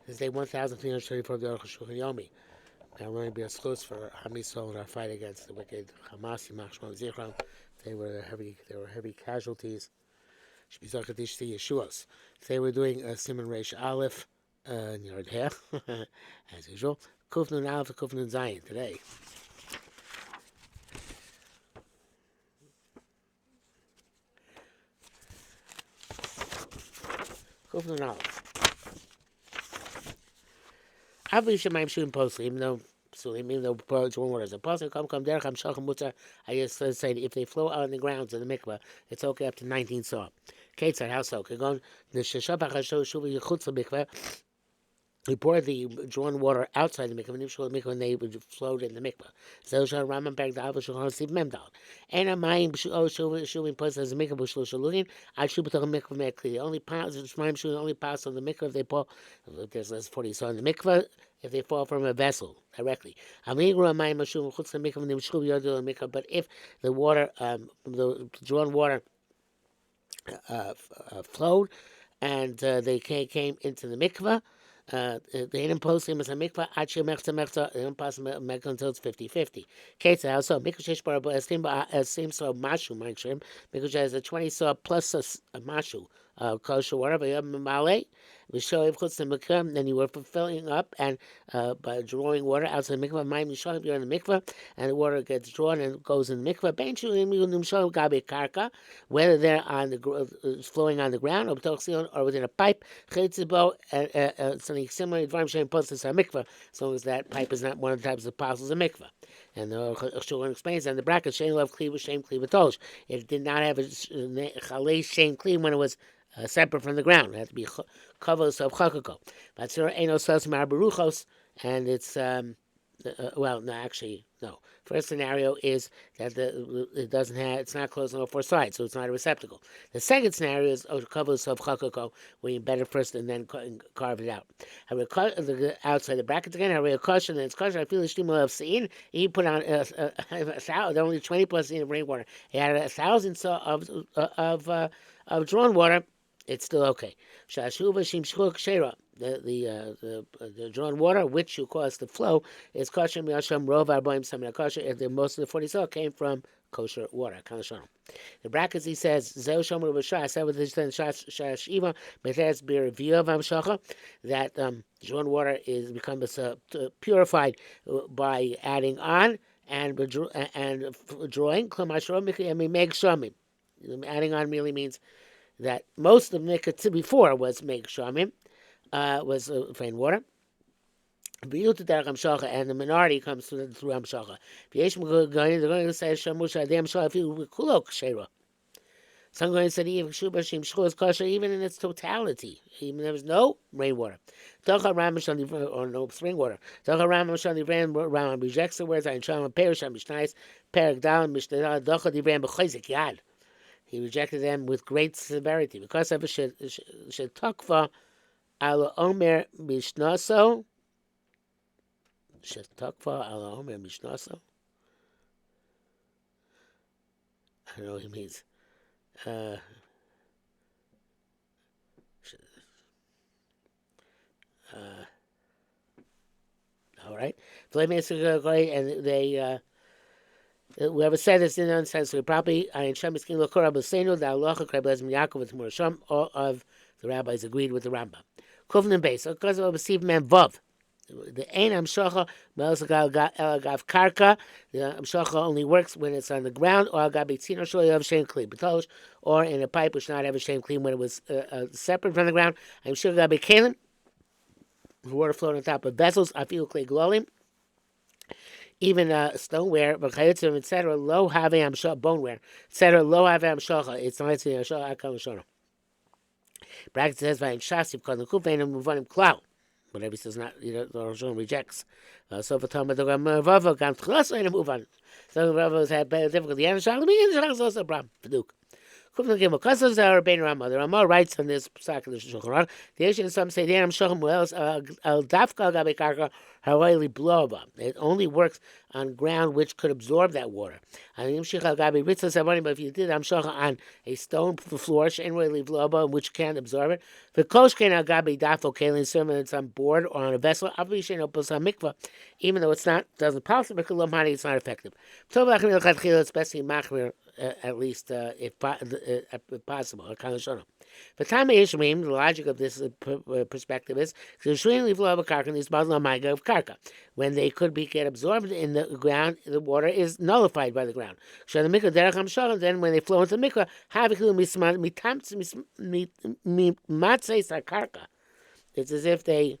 This is day 1334 of the Arukh HaShulchan Yomi. Now we're going to be a schus for Hamisol in our fight against the wicked Hamas. Yimach Shmam Zichron. They were heavy casualties. Should be Zakadish to Yeshuas. Today we're doing a Simon Reish Aleph in Yard Heh, as usual. Kufnun Aleph and Kufnun Zayin today. Kufnun Aleph. Obviously, I'm shooting postly, even though one water is a posel, come derech hamshach mutzar. I just say if they flow out on the ground to the mikvah, it's okay up to 19 saw. Ketzad, how so? Kagon the sheshabach hasho shuvi yichutz mikvah. We poured the drawn water outside the mikvah, and they would float in the mikvah. Zelshah Ramam Peg the Avashulchan Siv Memdal. And a mayim shuvin post as a mikvah b'shlosh shalugin. I should put a mikvah mekli. The only pass mayim shuvin only pass on the mikvah if they fall. If there's less 40 saw in the mikvah. If they fall from a vessel directly, but if the water, the drawn water, flowed, and they came into the mikvah, they didn't post him as a mikvah. They don't pass him until it's 50-50. Kate also mikvah shesh bar esteem so mashu mindshim mikvah has a 20 saw plus a mashu kosher water. But you have malay. We show if then you were filling up and by drawing water outside the mikvah. Mayim yishol you're in the mikvah and the water gets drawn and goes in the mikvah. Ben shulim gabe karka, whether they're on the flowing on the ground or within a pipe. Chitzibo something similar. Dvarim shein postes a mikvah, as long as that pipe is not one of the types of apostles of mikvah. And the Shulchan explains on the bracket shein love kliva shem kliva tosh. It did not have a chalei shein kliv when it was separate from the ground. It had to be kavos of chakako. But there ain't no sos marbaruchos, and it's well, no, actually, no. First scenario is that it doesn't have, it's not closed on all four sides, so it's not a receptacle. The second scenario is kavos of chakako, where you embed it first and then carve it out. Outside the brackets again, I read a caution, and it's caution. I feel the stimul of sein. He put on only 20 plus in of rainwater. He had 1,000 of drawn water. It's still okay. The drawn water, which you cause to flow, is kosher miyasham rov arboim samina kosher. If most of the 40 saw came from kosher water. The brackets he says zeu shomer b'shah. I said with his shashiva, but that's beer view of amshacha that drawn water becomes purified by adding on and drawing. Adding on really means that most of the mikvah before was make shamim, was plain water. And the minority comes through Amshacha. They're going to say Shamusha Adam Shah if you kulok shera. Some going to say even Shubashim is kosher even in its totality, even there was no rainwater. Or no spring water. Rambam rejects the words I Shama Perish and Mishnais, Perak Down, Mishnah Docha Divram B'Chayzik Yad. He rejected them with great severity because of a shetakva ala omer mishnaso. Shetakva ala omer mishnaso. I don't know what he means. All right. And they. Whoever said this in nonsense, probably I and Shem Iskin Lokora Basenu, the Aloha Krabaz Yaakov with Murasham, all of the rabbis agreed with the Rambam. Kufn and Beis, because of Basiv Man Vav. The Ein Amshacha, Elagav Karka, the Amshacha only works when it's on the ground, or Gabitzino Shoy of Shem Kli Batosh, or in a pipe which not ever Shem Kli when it was separate from the ground. I'm sure Gabi Kalim, the water flowed on top of vessels, I feel Kli Glolim. Even stoneware, etc. Low have boneware, etc. Low have amshacha. It's not to amshacha akam shona. Bracket says by shasif called the kufain and move on him cloud. Whatever he says not, the Roshon rejects. So for Tom, the Rava gam tchlas and move on. So the Rava has had better difficulty. And Shalom, and Shalom is also a problem. Faduk. The Ramah writes on this psak of the Shulchan Aruch. The Asian some say the Shulchan wells al dafka gabe karka haroili blova. It only works on ground which could absorb that water. But if you did Shulchan on a stone floor, which can't absorb it, the koshken al gabe dafo kalim sermon it's on board or on a vessel. Even though it's not doesn't possible, it's not effective. It's best to machmir at least if possible. The time the logic of this perspective is when they could get absorbed in the ground, the water is nullified by the ground. Then when they flow into the mikvah, it's as if they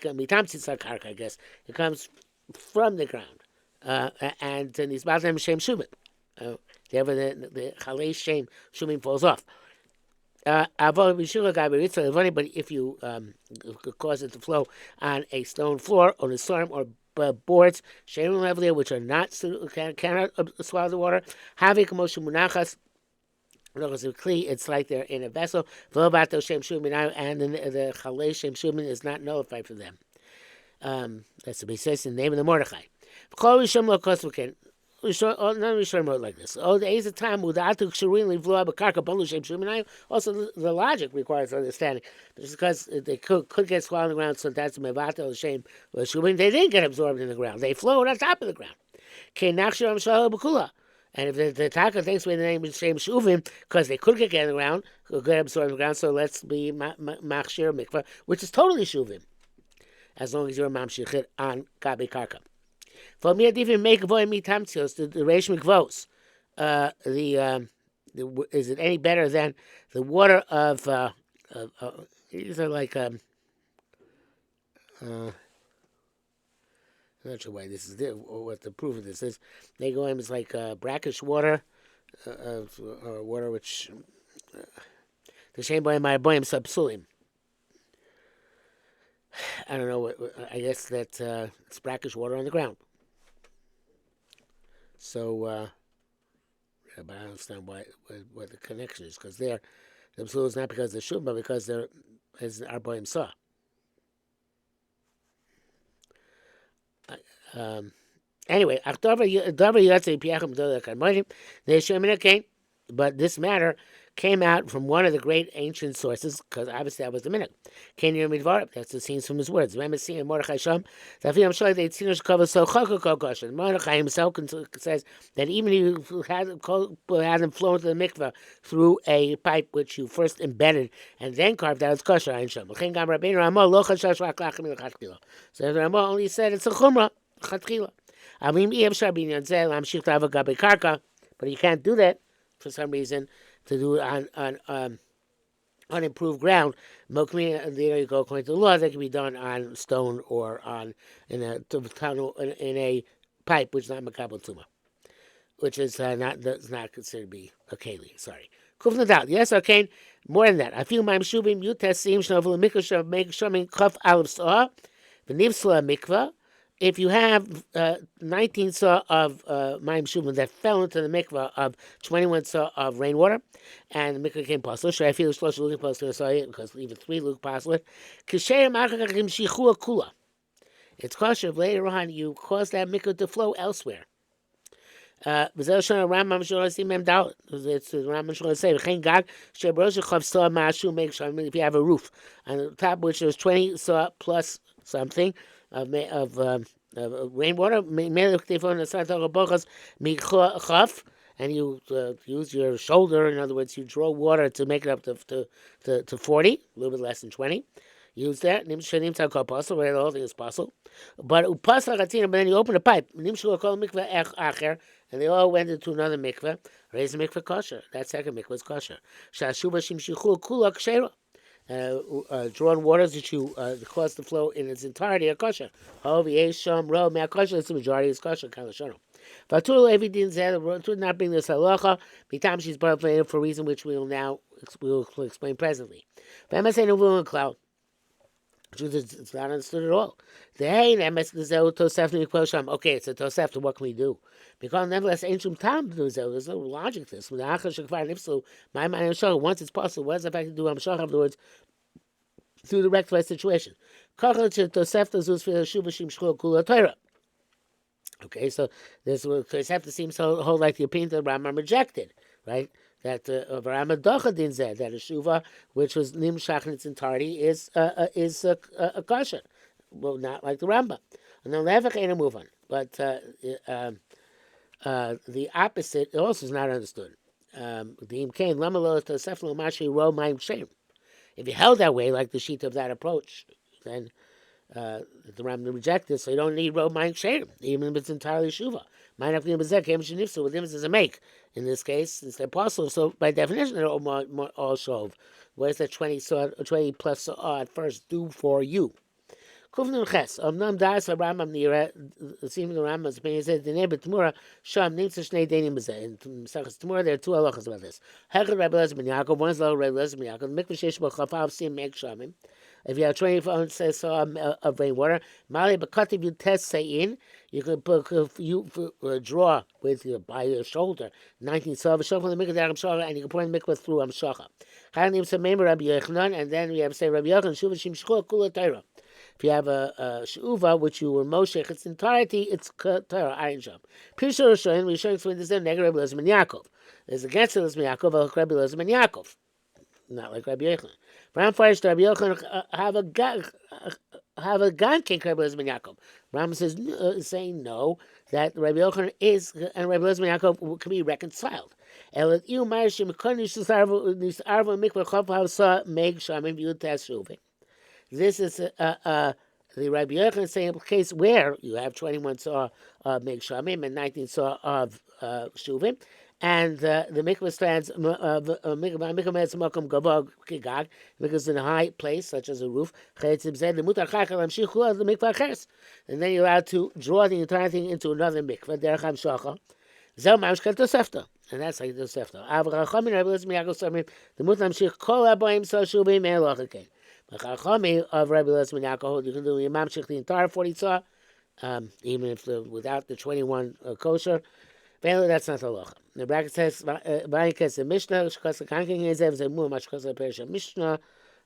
come mitamtzi I guess it comes from the ground, and these them shem shumim. Therefore, the chalei shem shumim falls off. But if you cause it to flow on a stone floor, on a storm, or boards, which are not cannot swallow the water, it's like they're in a vessel, and the chalei shem shumim is not nullified for them. That's what he says in the name of the Mordechai. None of the like this. The age of time also the logic requires understanding. Just because they could get swallowed in the ground, so that's mevatel shame. They didn't get absorbed in the ground. They flowed on top of the ground. And if the Taka thinks with the name of Shem Shuvim, because they could get in the ground, could get absorbed in the ground, so let's be Machshir Mikvah, which is totally Shuvim, as long as you're Mamshir on Gabi Karka. For me, I even make voy mitamtios the reish mikvos. Is it any better than the water of these are like I'm not sure why this is there, or what the proof of this is. They go in, it's like brackish water, or water which the same boy my boyim subsulim. I don't know what. I guess that it's brackish water on the ground. So, but I don't understand what the connection is, because the absolute is not because they're shum, but because they're, as our boyim saw. Anyway, but this matter came out from one of the great ancient sources, because obviously that was the minute. That's the scenes from his words. Mordechai himself says that even if you had them flow into the mikveh through a pipe which you first embedded and then carved out, it's kosher. So the Ramah only said it's a chumrah. But you can't do that for some reason, to do it on unimproved ground. There you go. According to the law, that can be done on stone or in a tunnel in a pipe, which is not makabel tuma, which is not considered to be a keli. Sorry. Kufnadat. Yes, okay. More than that. I feel my shubim yutesim shnovel mikvah make shoming kaf aleph saw v'nivsla mikvah. If you have 19 saw of Mayim Shuvim that fell into the mikvah of 21 saw of rainwater, and the mikvah came possible, should I feel the shlosh looking possible? Because even 3 look possible. It's kosher if later on you cause that mikvah to flow elsewhere. It's the Rambam say, if you have a roof on the top which is 20 saw plus something of rainwater, and you use your shoulder. In other words, you draw water to make it up to 40, a little bit less than 20. Use that. Where the whole thing is possible. But then you open a pipe, and they all went into another mikveh. Raise the mikveh kosher. That second mikveh is kosher. Drawn waters that you cause the flow in its entirety are kosher. It's the majority is kosher. Vatul not bring this halacha. Mitam she's brought up for a reason which we will explain presently. Truth is, it's not understood at all. Okay, it's a Tosefta. What can we do? Because nevertheless, ancient time there's no logic to this. My mind once it's possible, what does that have to do? I'm sure afterwards through the rectified situation. Okay, so this will Tosefta seems to hold like the opinion that Rambam rejected, right? That Rambam Dochadin said that a shuva which was nimshach in its entirety is a kosher. Well, not like the Rambam. And then Levach ain't a move on, but the opposite also is not understood. The imkain lamalo tosefta mashi ro ma'im shem. If you held that way, like the sheet of that approach, then the Rambam rejected, so you don't need ro ma'im shem, even if it's entirely shuva. Mine after bezek kem shenifsu, with him is a make. In this case, it's the apostle, so by definition they're all shov. Where's the 20 plus at first do for you? Kufnul Ches. Omnam das Rambam nira. Seeing the Rambam's opinion says the name Tmura Sham Nimtza Shnei Denim Bezeh. In Masechus Tmura there are two halachas about this. Hechad Rabbi Elazar ben Yaakov. One is Rabbi Elazar ben Yaakov. Mikvah Sheish B'Chafav Sim Meg Shamim. If you have 20 ounces of rainwater, Mali B'Kativ you test say in. You can put draw with by your shoulder 19 saw from the mikvah Amshara, and you can pour in the mikvah through Amshara. Chayanim Sameim Rabbi Yochanan, and then we have say Rabbi Yochanan Shuva Shim Shchua Kula Torah. If you have a shuva which you were moshech its entirety, it's Torah Ayin Sham. Pirsha Rishon, we show explain this in Neg Rabbi Elazar ben Yaakov. There's against Elazar ben Yaakov, like Rabbi Elazar ben Yaakov, not like Rabbi Yochanan. Ram Farish Rabbi Yochanan have a gan king Rabbi Elazar ben Yaakov. Ram says saying no, that Rabbi Yochanan is and Rabbi Elazar ben Yaakov can be reconciled. Elat iu ma'ashim konish nisarvo mikvah chav ha'sa meg shamim v'yutas shuvim. This is the Rabbi Yochanan saying a case where you have 21 saw of Meg Shamim and 19 saw of Shuvim, and the mikvah stands mikvah has makom gavog kigag because in a high place such as a roof. And then you're allowed to draw the entire thing into another mikvah. Derech hamshacha. Zel ma'ushkat tosefta, and that's like tosefta. Avracham and Rabbi Elazar ben Yaakov the mutar hamshich kol aboim so Shuvim me'elochakein. Chachami of Rabbi Elazar ben Yaakov, you can do Yamamshich the entire 40 saw, even if without the 21 kosher. Apparently, that's not the halacha. The bracket says, "Vayikes the Mishnah, shkas the kanking ezev zemu mashkas the Perisha Mishnah,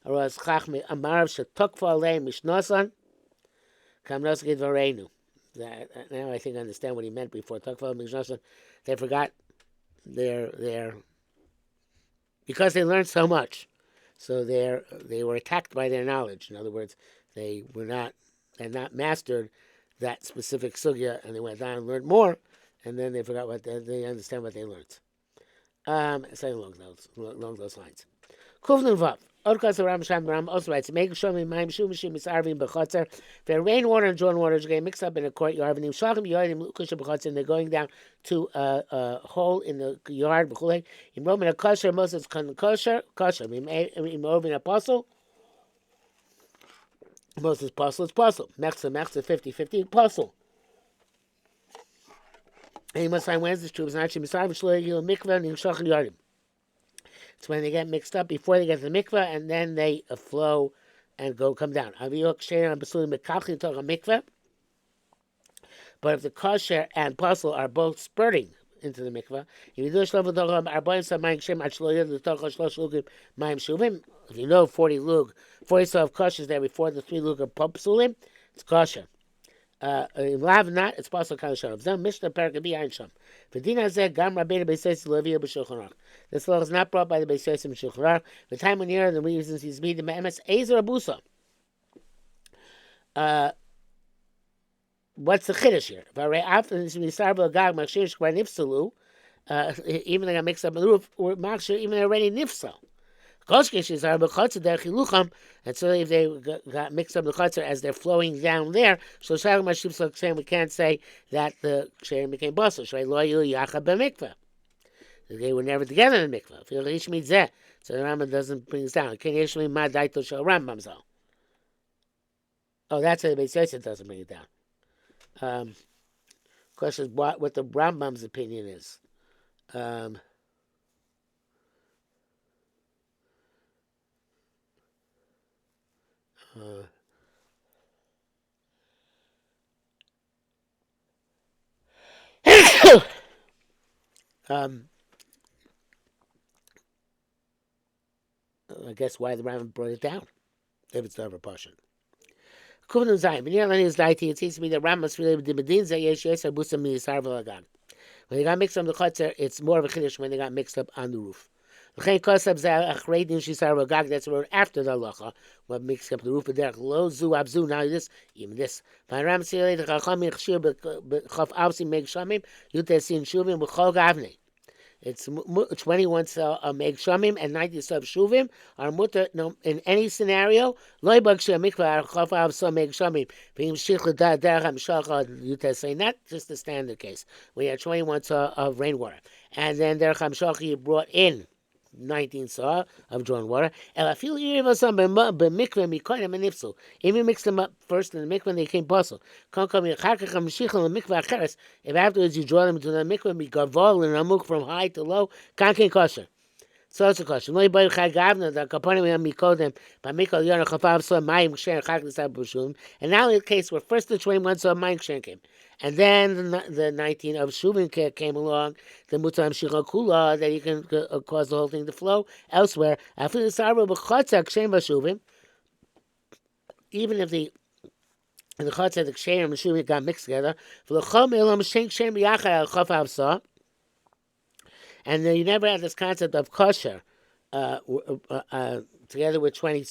aras chachmi amarav shetokfa alei mishnasan, kamnos gidvarenu." Now I think I understand what he meant before. Tokfa mishnasan, they forgot their because they learned so much. So they were attacked by their knowledge. In other words, they had not mastered that specific sugya, and they went down and learned more, and then they forgot they understand what they learned. Something along those lines. Kufnun Vav. Orkas Ram Sham Ram also writes, make sure me maim shum shim misarvim b'chotzer. If rainwater and drawn water is getting mixed up in a courtyard, and they're going down to a hole in the yard. In Roman a kosher, Moses kosher. In Roman apostle, Moses apostle is apostle. Mechza 50-50 apostle. And you must find Wednesday's true. It's not misarvim shlo mikvah and yishachal yardim. It's when they get mixed up before they get to the mikveh, and then they flow and come down. But if the kosher and puzzle are both spurting into the mikveh, if you know 40 saw of kosher is there before the 3 lug of psulim, it's kosher. Not, it's possible kind of sham. Zem Mishnah Perak Bi Ein Sham. V'dina zeh gam Rabbeinu Beisayis Levia b'Shulchan Aruch. This law is not brought by the Beisayis in Shulchan Aruch. The time when you're the reasons he's made the Me'emes Ezer Abusa. What's the chiddush here? After this, we start with Gag Machshir Shkvar Nifsalu. Even they got mixed up in the roof, or Machshir even already Nifsal. And so if they got mixed up the chutzner as they're flowing down there, so we can't say that the ksherim became basel. They were never together in the mikvah. So the Rambam doesn't bring this down. Oh, that's what the Beis Yosef doesn't bring it down. Question is what the Rambam's opinion is. Um, I guess why the Rambam brought it down if it's never partial. Kuvnum Zayim. When you're learning this deity, it seems to me that Rambam's related to the Medin Zayesh Yesar Busam Yisar V'Lagan. When they got mixed up on the chutzner, it's more of a chiddush when they got mixed up on the roof. That's the road after the halacha. What mixed up the roof? Lo zu abzu. Now this, even this. V'Ram Sirei the Chachamim Chshir b'Chav Avsi Meg Shamim Yutesin Shuvim b'Chol Gavnei. It's 21 meg shamim and 90 sub shuvim are mutter in any scenario. Loy bagshe mikvah chafav so meg shamim. Being shich da derham shacha yuta saying that just the standard case. We had 21 saw of rainwater, and then derham shacha you brought in 19 saw of drawn water. And I feel even mix them up first in the mikvah they came puzzle. If afterwards you draw them to the mikvah, be gavol and amuk from high to low, can't kosher. So it's a question. And now in the case where first the 21 saw Mayim Kshen came, and then the 19 of Shuvin came along, the Mutam Shira Kula, that you can cause the whole thing to flow elsewhere. After the Sarva B'Chatzak Kshen B'Shuvin, even if the Chatzak, the Kshen and Shuvin got mixed together, and then you never had this concept of kosher together with 20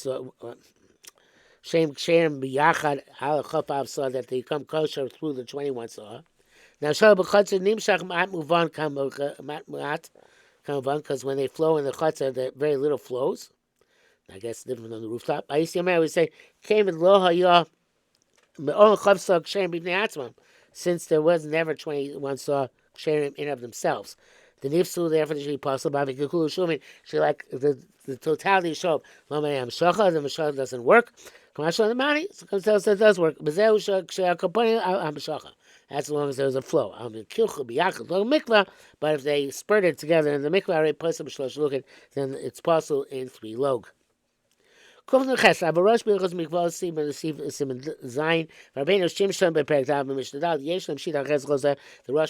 Shem biyachad al chafav saw that they come kosher through the 21 saw. Now shal b'chatzah nimshach mat muvan mat because when they flow in the chatzah, there very little flows. I guess different on the rooftop. I used to remember we say came in lo hayah me'ol chavsa ksherim b'nei atzmam, since there was never 21 saw ksherim in of themselves. The nifsu therefore should be possible. She like the totality show. The mashach doesn't work. That's as long as there's a flow. But if they spurted together in the mikvah, then it's possible in 3 log. The Rosh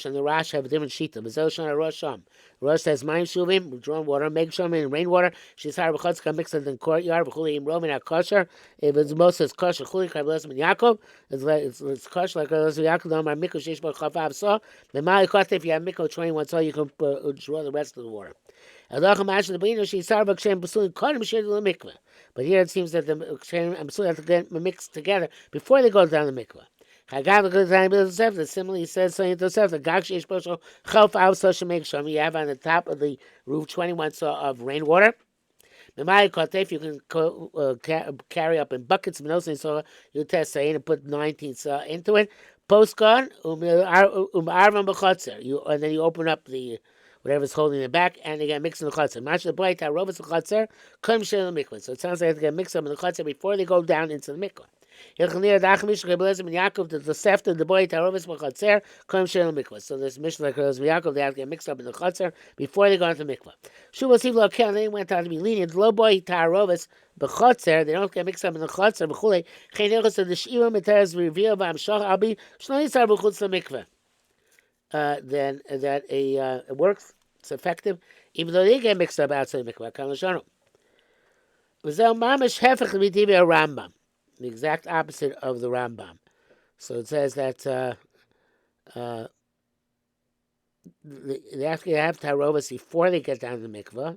and the Rash have a different shita. Rosh says Mayim Shuvim, drawn water, Meg Shamim, and rainwater. She's hard b'chotzka mixed in the courtyard, b'chuli im romin kosher. If it's most says kosher, chuli karbelas min Yaakov. It's kosher like karbelas min Yaakov. No, my mikvah sheish bo chafav saw. The mali kote, if you have mikvah 21 saw, you can draw the rest of the water. But here it seems that the Ksherim have to get mixed together before they go down the mikvah. Similarly says something to yourself, the Gag Sheish Bosho Chalf Av Social Make Shom, you have on the top of the roof 21 saw of rainwater. If you can carry up in buckets, so you test and put 19 saw into it. Postcard, and then you open up the whatever's holding it back, and they get mixed in the chutzner. So it sounds like they get mixed up in the chutzner before they go down into the mikvah. So this mission like Yaakov, they have to get mixed up in the chutzner before they go into the mikvah. They went out to be lenient. They don't get mixed up in the chutzner. Then that it works, it's effective, even though they get mixed up outside the mikvah. Rambam, the exact opposite of the Rambam. So it says that they have to have tarovas before they get down to the mikvah,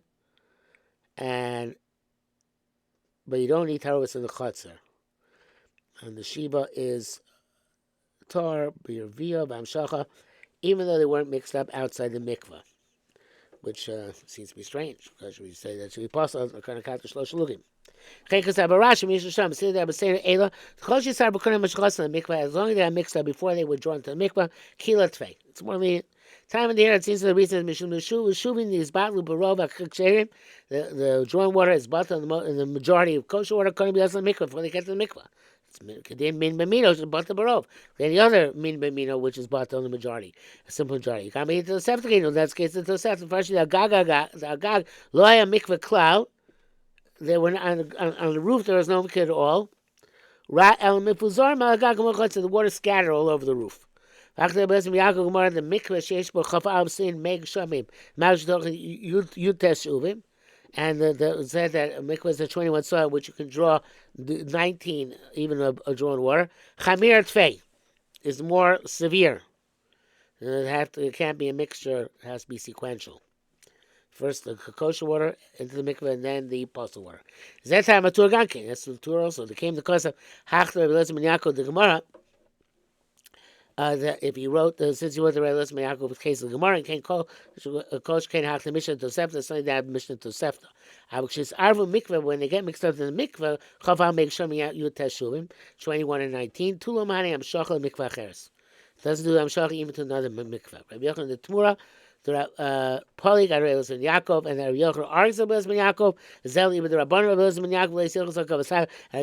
but you don't need tarovas in the chutzner. And the shiva is tar, b'yirviyah, b'amshacha, even though they weren't mixed up outside the mikvah, which seems to be strange, because we say that should be possible. The as long as they are mixed up before they were drawn to the mikvah, kila tvei. It's more lenient. Time of the year, it seems the reason is shuvin is batlu barova ksherim. The drawn water is bought in the majority of kosher water coming to the mikvah before they get to the mikvah. It's min b'mino, which is bought the barov. Then the other min b'mino, which is bought on the majority, a simple majority. You can't make it to the septic. In that case, it's the septic. First, the agag lo haya mikvah klal. They were on the roof. There was no mikvah at all. The water scattered all over the roof. After the Yaakov Gemara, the mikveh sheish bo chaf al sin meg shamim. Ma'ash doch yutes uvim. And the said that a mikveh is a 21 soil, which you can draw 19, even a drawn water. Chamir tfei is more severe. It can't be a mixture, it has to be sequential. First the kosher water into the mikveh, and then the apostle water. That time a tur gankin. That's the tur also. There came the cause of Hachler Rebbe Yaakov the Gemara. That if he wrote, since he wrote the Rebbe Yaakov with case of the Gemara, and can't call Kosh can't hack the Mishnah Tosefta, something that Mishnah Tosefta. Which is Arvu mikveh, when they get mixed up in the mikveh, Chaval make Shem Yut Teshuvim 21 and 19. Tulo Mani Am Shachal Mikveh Cheres. Doesn't do Amshach even to another mikveh. Rabbi Yochanan the Tmura, the Poli got Rabbi Yaakov, and Rabbi Yochanan argues with Rabbi Yaakov. Zeli with the Rabbanon Rabbi Yaakov, and Rabbi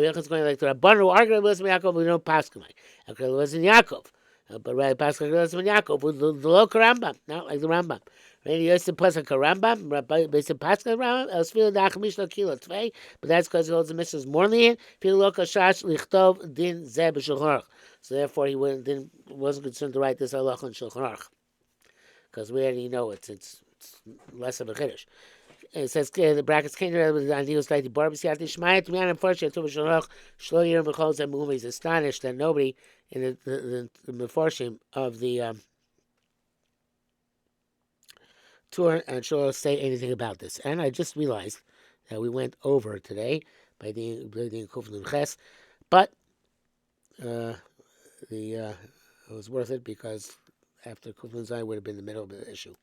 Yochanan's going like the Rabbanon who argue with Rabbi Yaakov, we don't pass him. Okay, Rabbi Yaakov, but Rabbi Pascal Rabbi Yaakov with the local Rambam, not like the Rambam. Rabbi Yosef Pascal Rambam, Rabbi Pascal Rambam, else feel the Achmishlo Kilo Tvei, but that's because he holds the missions more lenient. Feel local Shash Lichtov Din Zeb Shulchan. So therefore, he wasn't concerned to write this halacha in Shulchan Aruch, because we already know it's less of a chiddush. It says the brackets came together with the ideals like the Barbisiat Ishmael to me and unfortunately to Shulchan Aruch Shlo Yer Mechol Zeh. He's astonished that nobody in the Mefarshim of the tour and Shul say anything about this. And I just realized that we went over today by the Kufnun Ches, but it was worth it because after Kufnun Zayin would have been the middle of the issue.